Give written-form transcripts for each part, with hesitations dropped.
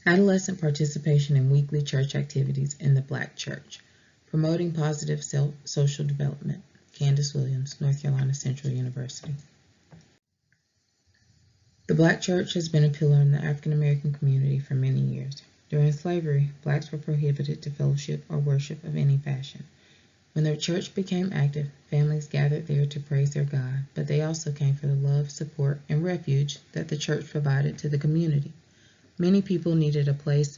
Adolescent participation in weekly church activities in the Black Church. Promoting positive social development. Candace Williams, North Carolina Central University. The Black Church has been a pillar in the African American community for many years. During slavery, blacks were prohibited to fellowship or worship of any fashion. When the church became active, families gathered there to praise their God, but they also came for the love, support, and refuge that the church provided to the community. Many people needed a place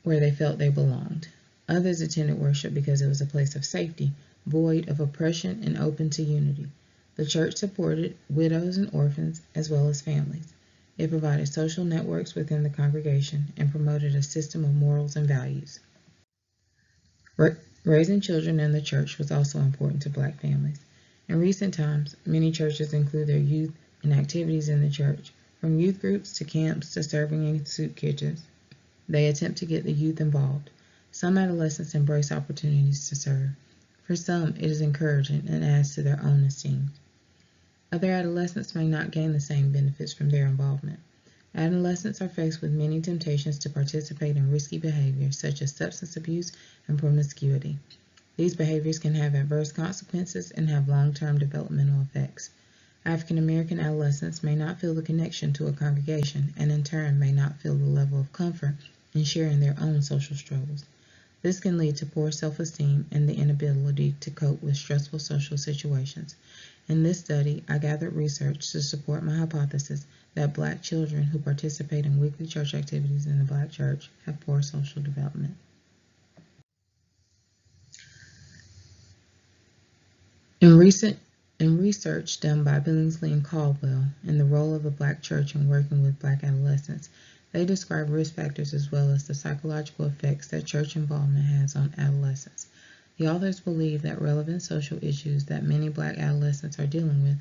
where they felt they belonged. Others attended worship because it was a place of safety, void of oppression and open to unity. The church supported widows and orphans as well as families. It provided social networks within the congregation and promoted a system of morals and values. Raising children in the church was also important to black families. In recent times, many churches include their youth in activities in the church, from youth groups to camps to serving in soup kitchens. They attempt to get the youth involved. Some adolescents embrace opportunities to serve. For some, it is encouraging and adds to their own esteem. Other adolescents may not gain the same benefits from their involvement. Adolescents are faced with many temptations to participate in risky behaviors such as substance abuse and promiscuity. These behaviors can have adverse consequences and have long-term developmental effects. African American adolescents may not feel the connection to a congregation and in turn may not feel the level of comfort in sharing their own social struggles. This can lead to poor self-esteem and the inability to cope with stressful social situations. In this study, I gathered research to support my hypothesis that black children who participate in weekly church activities in the black church have poor social development. In research done by Billingsley and Caldwell in the role of the black church in working with black adolescents, they describe risk factors as well as the psychological effects that church involvement has on adolescents. The authors believe that relevant social issues that many black adolescents are dealing with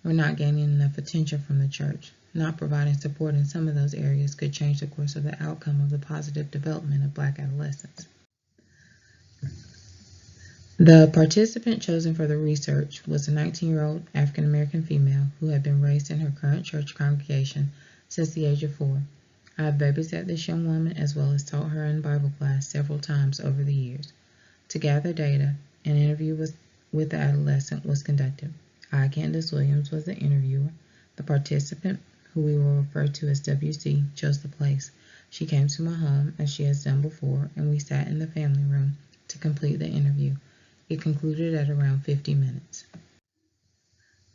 are not gaining enough attention from the church. Not providing support in some of those areas could change the course of the outcome of the positive development of black adolescents. The participant chosen for the research was a 19-year-old African American female who had been raised in her current church congregation since the age of 4. I have babysat this young woman as well as taught her in Bible class several times over the years. To gather data, an interview with the adolescent was conducted. I, Candace Williams, was the interviewer. The participant, who we will refer to as WC, chose the place. She came to my home, as she has done before, and we sat in the family room to complete the interview. It concluded at around 50 minutes.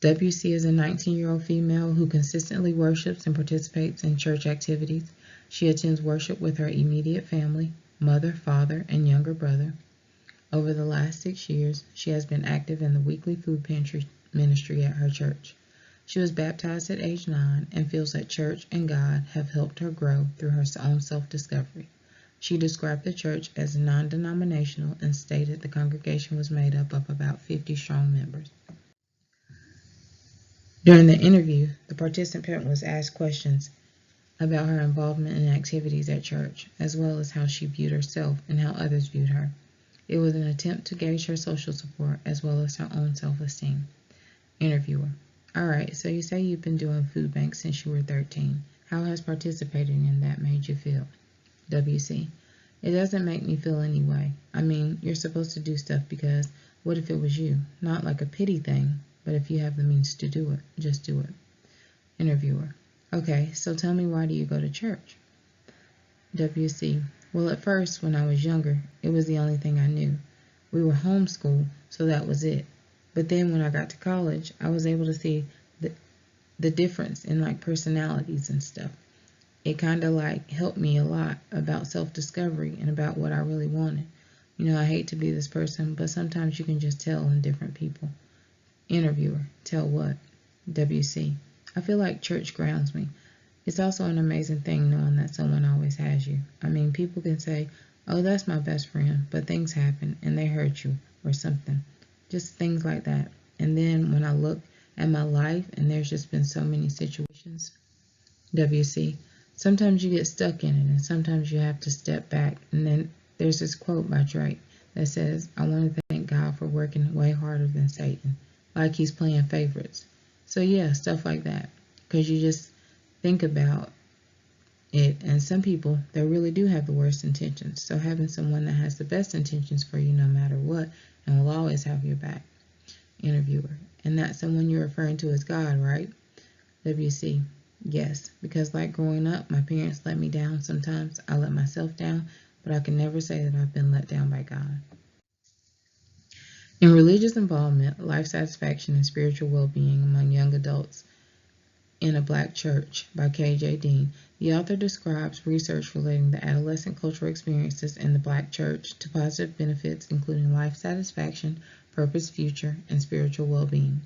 WC is a 19-year-old female who consistently worships and participates in church activities. She attends worship with her immediate family, mother, father, and younger brother. Over the last 6 years, she has been active in the weekly food pantry ministry at her church. She was baptized at age 9 and feels that church and God have helped her grow through her own self-discovery. She described the church as non-denominational and stated the congregation was made up of about 50 strong members. During the interview, the participant was asked questions about her involvement in activities at church, as well as how she viewed herself and how others viewed her. It was an attempt to gauge her social support as well as her own self-esteem. Interviewer: Alright, so you say you've been doing food banks since you were 13. How has participating in that made you feel? WC: It doesn't make me feel any way. I mean, you're supposed to do stuff because what if it was you? Not like a pity thing, but if you have the means to do it, just do it. Interviewer: Okay, so tell me, why do you go to church? WC: Well, at first, when I was younger, it was the only thing I knew. We were homeschooled, so that was it. But then when I got to college, I was able to see the difference in like personalities and stuff. It kind of like helped me a lot about self-discovery and about what I really wanted. You know, I hate to be this person, but sometimes you can just tell in different people. Interviewer: Tell what? WC: I feel like church grounds me. It's also an amazing thing knowing that someone always has you. I mean, people can say, oh, that's my best friend, but things happen and they hurt you or something. Just things like that. And then when I look at my life and there's just been so many situations. WC: Sometimes you get stuck in it and sometimes you have to step back. And then there's this quote by Drake that says, I want to thank God for working way harder than Satan. Like he's playing favorites. So yeah, stuff like that. Because you just think about it. And some people, they really do have the worst intentions. So having someone that has the best intentions for you no matter what and will always have your back. Interviewer: and that someone you're referring to is God, right? WC: yes, because like growing up, my parents let me down sometimes. I let myself down, but I can never say that I've been let down by God. In Religious Involvement, Life Satisfaction and Spiritual Well-Being Among Young Adults in a Black Church by K.J. Dean, the author describes research relating the adolescent cultural experiences in the Black church to positive benefits including life satisfaction, purpose, future, and spiritual well-being.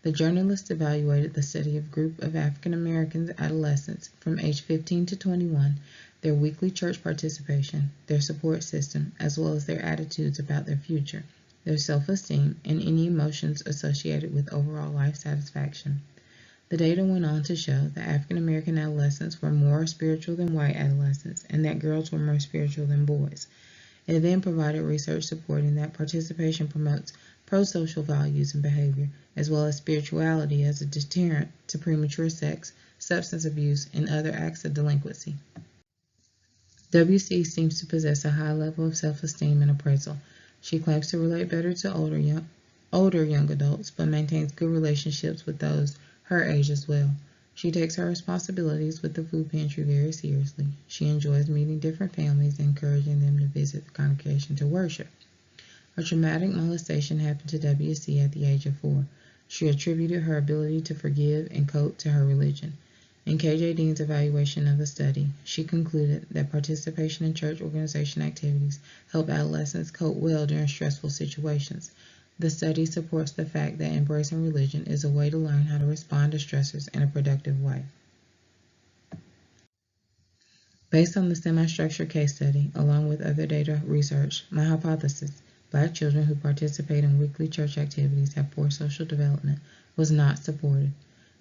The journalist evaluated the study of a group of African American adolescents from age 15 to 21, their weekly church participation, their support system, as well as their attitudes about their future, their self-esteem, and any emotions associated with overall life satisfaction. The data went on to show that African American adolescents were more spiritual than white adolescents, and that girls were more spiritual than boys. It then provided research supporting that participation promotes pro-social values and behavior, as well as spirituality as a deterrent to premature sex, substance abuse, and other acts of delinquency. WC seems to possess a high level of self-esteem and appraisal. She claims to relate better to older young adults, but maintains good relationships with those her age as well. She takes her responsibilities with the food pantry very seriously. She enjoys meeting different families and encouraging them to visit the congregation to worship. A traumatic molestation happened to WC at the age of 4. She attributed her ability to forgive and cope to her religion. In K.J. Dean's evaluation of the study, she concluded that participation in church organization activities help adolescents cope well during stressful situations. The study supports the fact that embracing religion is a way to learn how to respond to stressors in a productive way. Based on the semi-structured case study, along with other data research, my hypothesis, Black children who participate in weekly church activities have poor social development, was not supported.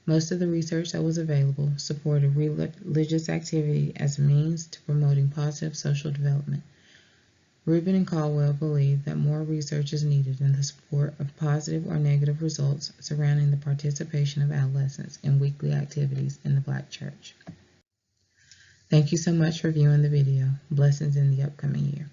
Most of the research that was available supported religious activity as a means to promoting positive social development. Rubin and Caldwell believe that more research is needed in the support of positive or negative results surrounding the participation of adolescents in weekly activities in the Black church. Thank you so much for viewing the video. Blessings in the upcoming year.